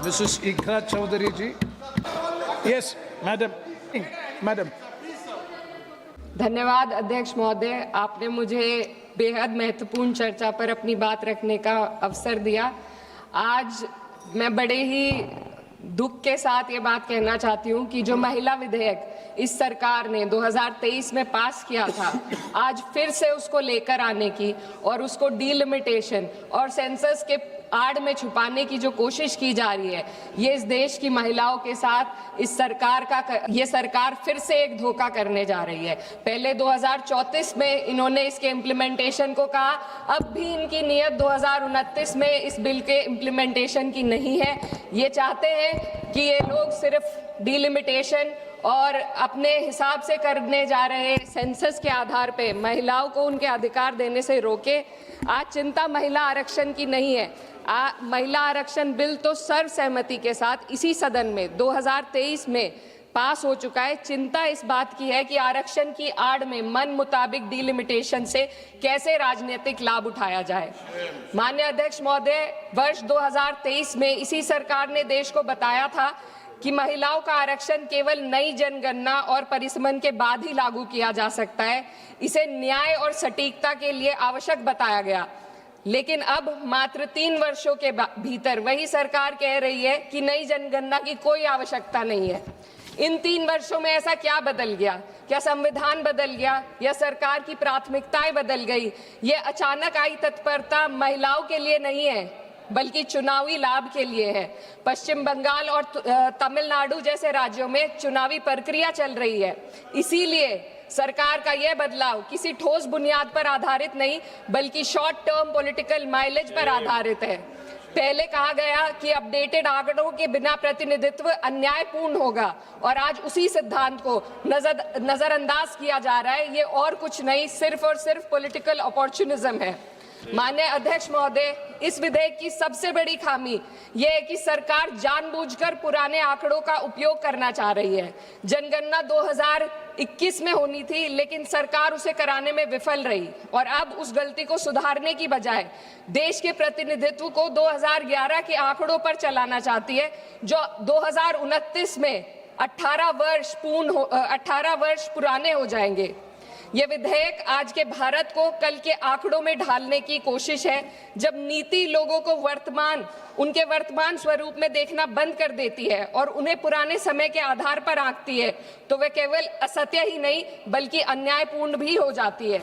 Mrs. Ikra Chaudhary ji. Yes, madam. Madam. धन्यवाद अध्यक्ष महोदय, आपने मुझे बेहद महत्वपूर्ण चर्चा पर अपनी बात रखने का अवसर दिया। आज मैं बड़े ही दुख के साथ ये बात कहना चाहती हूँ कि जो महिला विधेयक इस सरकार ने 2023 में पास किया था, आज फिर से उसको लेकर आने की और उसको डीलिमिटेशन और सेंसस के आड़ में छुपाने की जो कोशिश की जा रही है, ये इस देश की महिलाओं के साथ ये सरकार फिर से एक धोखा करने जा रही है। पहले 2034 में इन्होंने इसके इम्प्लीमेंटेशन को कहा, अब भी इनकी नीयत 2029 में इस बिल के इम्प्लीमेंटेशन की नहीं है। ये चाहते हैं कि ये लोग सिर्फ डीलिमिटेशन और अपने हिसाब से करने जा रहे सेंसस के आधार पे महिलाओं को उनके अधिकार देने से रोके। आज चिंता महिला आरक्षण की नहीं है। महिला आरक्षण बिल तो सर्वसहमति के साथ इसी सदन में 2023 में पास हो चुका है। चिंता इस बात की है कि आरक्षण की आड़ में मन मुताबिक डीलिमिटेशन से कैसे राजनीतिक लाभ उठाया जाए। माननीय अध्यक्ष महोदय, वर्ष 2023 में इसी सरकार ने देश को बताया था कि महिलाओं का आरक्षण केवल नई जनगणना और परिसीमन के बाद ही लागू किया जा सकता है। इसे न्याय और सटीकता के लिए आवश्यक बताया गया, लेकिन अब मात्र 3 वर्षों के भीतर वही सरकार कह रही है कि नई जनगणना की कोई आवश्यकता नहीं है। इन 3 वर्षों में ऐसा क्या बदल गया? क्या संविधान बदल गया या सरकार की प्राथमिकताएं बदल गई? ये अचानक आई तत्परता महिलाओं के लिए नहीं है, बल्कि चुनावी लाभ के लिए है। पश्चिम बंगाल और तमिलनाडु जैसे राज्यों में चुनावी प्रक्रिया चल रही है, इसीलिए सरकार का यह बदलाव किसी ठोस बुनियाद पर आधारित नहीं, बल्कि शॉर्ट टर्म पॉलिटिकल माइलेज पर आधारित है। पहले कहा गया कि अपडेटेड आंकड़ों के बिना प्रतिनिधित्व अन्यायपूर्ण होगा, और आज उसी सिद्धांत को नजरअंदाज किया जा रहा है। ये और कुछ नहीं, सिर्फ और सिर्फ पॉलिटिकल अपॉर्चुनिज्म है। माननीय अध्यक्ष महोदय, इस विधेयक की सबसे बड़ी खामी यह है कि सरकार जानबूझकर पुराने आंकड़ों का उपयोग करना चाह रही है। जनगणना 2021 में होनी थी, लेकिन सरकार उसे कराने में विफल रही, और अब उस गलती को सुधारने की बजाय देश के प्रतिनिधित्व को 2011 के आंकड़ों पर चलाना चाहती है, जो 2029 में 18 वर्ष पुराने हो जाएंगे। यह विधेयक आज के भारत को कल के आंकड़ों में ढालने की कोशिश है। जब नीति लोगों को उनके वर्तमान स्वरूप में देखना बंद कर देती है और उन्हें पुराने समय के आधार पर आंकती है, तो वह केवल असत्य ही नहीं बल्कि अन्यायपूर्ण भी हो जाती है।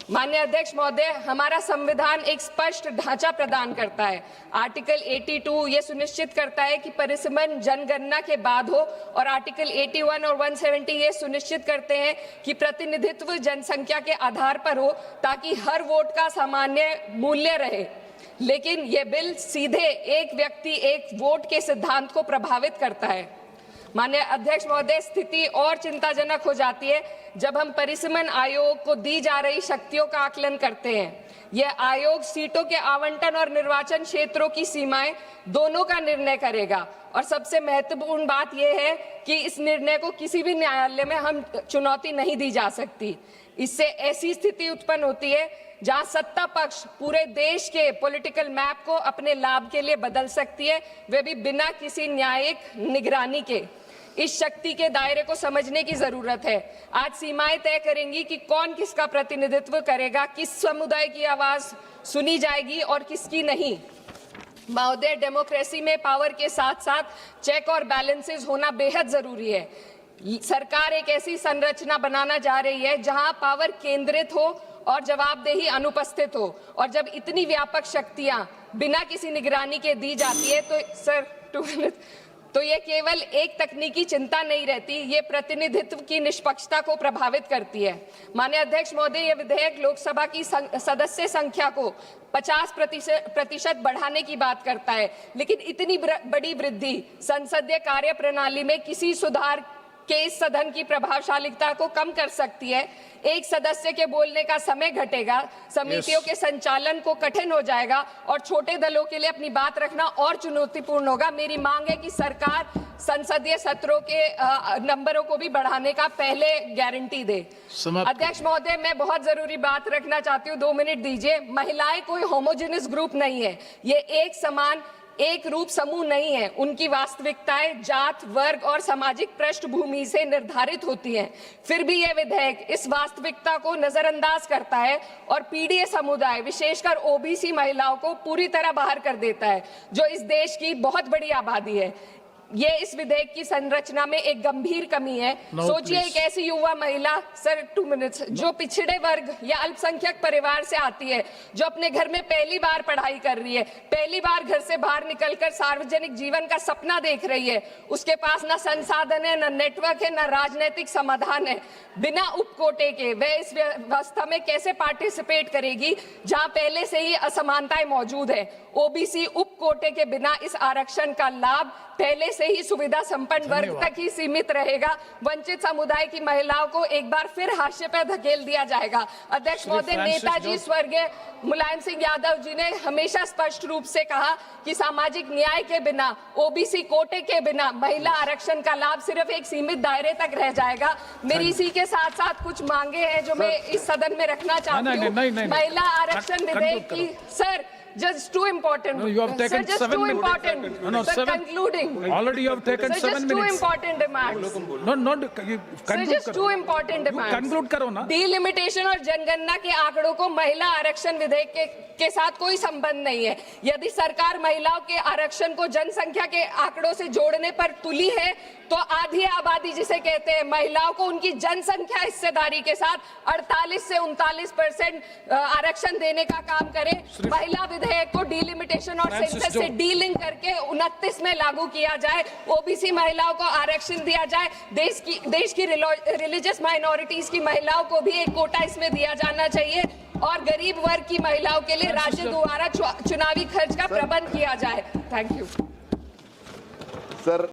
माननीय अध्यक्ष महोदय, हमारा संविधान एक स्पष्ट ढांचा प्रदान करता है। आर्टिकल 82 ये सुनिश्चित करता है कि परिसीमन जनगणना के बाद हो, और आर्टिकल 81 और 170 ये सुनिश्चित करते हैं कि प्रतिनिधित्व जनसंख्या के आधार पर हो, ताकि हर वोट का सामान्य मूल्य रहे। लेकिन यह बिल सीधे एक व्यक्ति एक वोट के सिद्धांत को प्रभावित करता है। माननीय अध्यक्ष महोदय, स्थिति और चिंताजनक हो जाती है जब हम परिसीमन आयोग को दी जा रही शक्तियों का आकलन करते हैं। यह आयोग सीटों के आवंटन और निर्वाचन क्षेत्रों की सीमाएं दोनों का निर्णय करेगा, और सबसे महत्वपूर्ण बात यह है कि इस निर्णय को किसी भी न्यायालय में हम चुनौती नहीं दी जा सकती। इससे ऐसी स्थिति उत्पन्न होती है जहां सत्ता पक्ष पूरे देश के पॉलिटिकल मैप को अपने लाभ के लिए बदल सकती है, वे भी बिना किसी न्यायिक निगरानी के। इस शक्ति के दायरे को समझने की जरूरत है। आज सीमाएं तय करेंगी कि कौन किसका प्रतिनिधित्व करेगा, किस समुदाय की आवाज सुनी जाएगी और किसकी नहीं। महोदय, डेमोक्रेसी में पावर के साथ साथ चेक और बैलेंसेस होना बेहद जरूरी है। सरकार एक ऐसी संरचना बनाना जा रही है जहां पावर केंद्रित हो और जवाबदेही अनुपस्थित हो, और जब इतनी व्यापक शक्तियां बिना किसी निगरानी के दी जाती है तो ये केवल एक तकनीकी चिंता नहीं रहती, ये प्रतिनिधित्व की निष्पक्षता को प्रभावित करती है। माननीय अध्यक्ष महोदय, ये विधेयक लोकसभा की सदस्य संख्या को 50% बढ़ाने की बात करता है, लेकिन इतनी बड़ी वृद्धि संसदीय कार्य प्रणाली में किसी सुधार के इस सदन की प्रभावशालीता को कम कर सकती है। एक सदस्य के बोलने का समय घटेगा, समितियों के संचालन को कठिन हो जाएगा, और छोटे दलों के लिए अपनी बात रखना और चुनौतीपूर्ण होगा। मेरी मांग है कि सरकार संसदीय सत्रों के नंबरों को भी बढ़ाने का पहले गारंटी दे। अध्यक्ष महोदय, मैं बहुत जरूरी बात रखना चाहती हूँ, 2 मिनट दीजिए। महिलाएं कोई होमोजेनियस ग्रुप नहीं है, ये एक समान एक रूप समूह नहीं है। उनकी वास्तविकताएं जात, वर्ग और सामाजिक पृष्ठभूमि से निर्धारित होती हैं। फिर भी यह विधेयक इस वास्तविकता को नजरअंदाज करता है और पीडीए समुदाय, विशेषकर ओबीसी महिलाओं को पूरी तरह बाहर कर देता है, जो इस देश की बहुत बड़ी आबादी है। ये इस विधेयक की संरचना में एक गंभीर कमी है। सोचिए एक ऐसी युवा महिला, सर 2 मिनट्स, जो पिछड़े वर्ग या अल्पसंख्यक परिवार से आती है, जो अपने घर में पहली बार पढ़ाई कर रही है, पहली बार घर से बाहर निकलकर सार्वजनिक जीवन का सपना देख रही है। उसके पास ना संसाधन है, ना नेटवर्क है, ना राजनीतिक समाधान है। बिना उपकोटे के वह इस व्यवस्था में कैसे पार्टिसिपेट करेगी जहां पहले से ही असमानताएं मौजूद है। ओबीसी उपकोटे के बिना इस आरक्षण का लाभ पहले से ही सुविधा संपन्न वर्ग तक ही सीमित रहेगा। वंचित समुदाय की महिलाओं को एक बार फिर हाशिए पर धकेल दिया जाएगा। अध्यक्ष महोदय, नेताजी स्वर्गीय मुलायम सिंह यादव जी ने हमेशा स्पष्ट रूप से कहा कि सामाजिक न्याय के बिना, ओबीसी कोटे के बिना महिला आरक्षण का लाभ सिर्फ एक सीमित दायरे तक रह जाएगा। मेरी इसी के साथ साथ कुछ मांगे हैं जो मैं इस सदन में रखना चाहती हूँ। महिला आरक्षण विधेयक की, sir, just too important. No, you have taken sir, just 7 too minutes. important. No, sir, 7. concluding. Already you have taken Sir, 7 just too minutes. important demands. No, no, you Sir, conclude just करो. too important You demands. conclude करो ना. Delimitation और जनगणना के आंकड़ों को महिला आरक्षण विधेयक के साथ कोई संबंध नहीं है। यदि सरकार महिलाओं के आरक्षण को जनसंख्या के आंकड़ों से जोड़ने पर तुली है, तो आधी आबादी जिसे कहते हैं, महिलाओं को उनकी जनसंख्या हिस्सेदारी के साथ 48 से 39% आरक्षण देने का काम करे। महिला विधेयक को डिलिमिटेशन और सेंसस से डीलिंक करके 29 में लागू किया जाए। ओबीसी महिलाओं को आरक्षण दिया जाए। देश की रिलीजियस माइनॉरिटीज की महिलाओं को भी एक कोटा इसमें दिया जाना चाहिए और गरीब वर्ग की महिलाओं के लिए राज्य द्वारा चुनावी खर्च का प्रबंध किया जाए। Thank you sir.